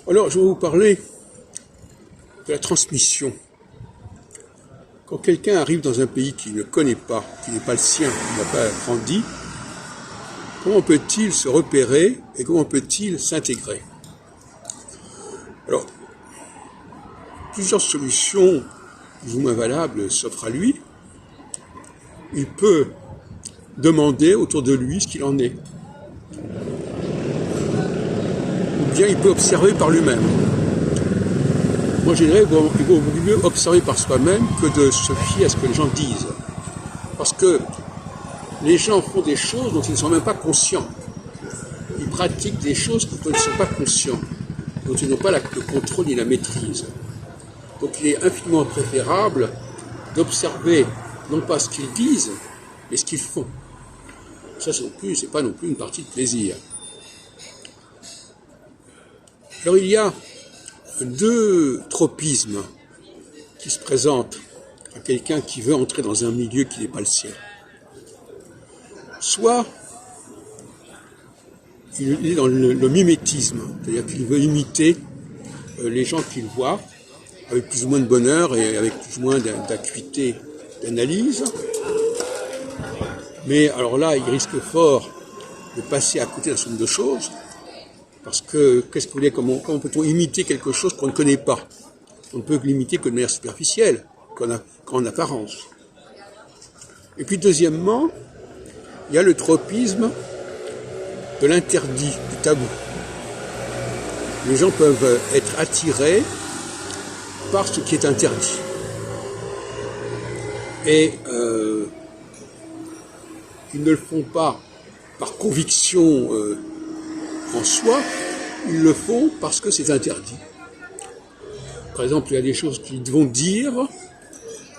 Alors, je vais vous parler de la transmission. Quand quelqu'un arrive dans un pays qu'il ne connaît pas, qui n'est pas le sien, qui n'a pas grandi, comment peut-il se repérer et comment peut-il s'intégrer? Alors, plusieurs solutions plus ou moins valables s'offrent à lui. Il peut demander autour de lui ce qu'il en est. Ou bien il peut observer par lui-même. Moi, je dirais qu'il vaut mieux observer par soi-même que de se fier à ce que les gens disent. Parce que les gens font des choses dont ils ne sont même pas conscients. Ils pratiquent des choses dont ils ne sont pas conscients, dont ils n'ont pas le contrôle ni la maîtrise. Donc il est infiniment préférable d'observer non pas ce qu'ils disent, mais ce qu'ils font. Ça, c'est pas non plus une partie de plaisir. Alors il y a deux tropismes qui se présentent à quelqu'un qui veut entrer dans un milieu qui n'est pas le sien. Soit il est dans le mimétisme, c'est-à-dire qu'il veut imiter les gens qu'il voit, avec plus ou moins de bonheur et avec plus ou moins d'acuité d'analyse. Mais alors là, il risque fort de passer à côté d'un certain nombre de choses, parce que, qu'est-ce que vous voulez, comment peut-on imiter quelque chose qu'on ne connaît pas? On ne peut l'imiter que de manière superficielle, qu'en apparence. Et puis deuxièmement, il y a le tropisme de l'interdit, du tabou. Les gens peuvent être attirés par ce qui est interdit. Et ils ne le font pas par conviction en soi, ils le font parce que c'est interdit. Par exemple, il y a des choses qu'ils vont dire,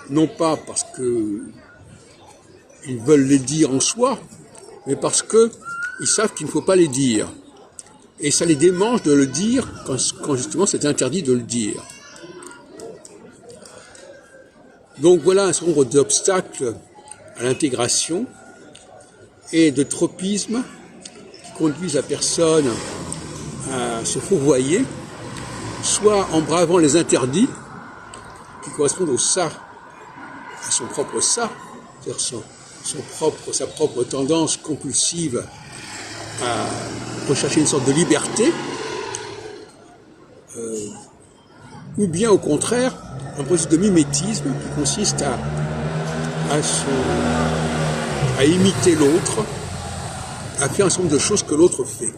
non pas parce qu'ils veulent les dire en soi, mais parce qu'ils savent qu'il ne faut pas les dire. Et ça les démange de le dire quand justement c'est interdit de le dire. Donc voilà un certain nombre d'obstacles à l'intégration et de tropismes qui conduisent la personne à se fourvoyer, soit en bravant les interdits qui correspondent au ça, à son propre ça, c'est-à-dire sa propre tendance compulsive à rechercher une sorte de liberté, ou bien au contraire un processus de mimétisme qui consiste à imiter l'autre, à faire un certain nombre de choses que l'autre fait.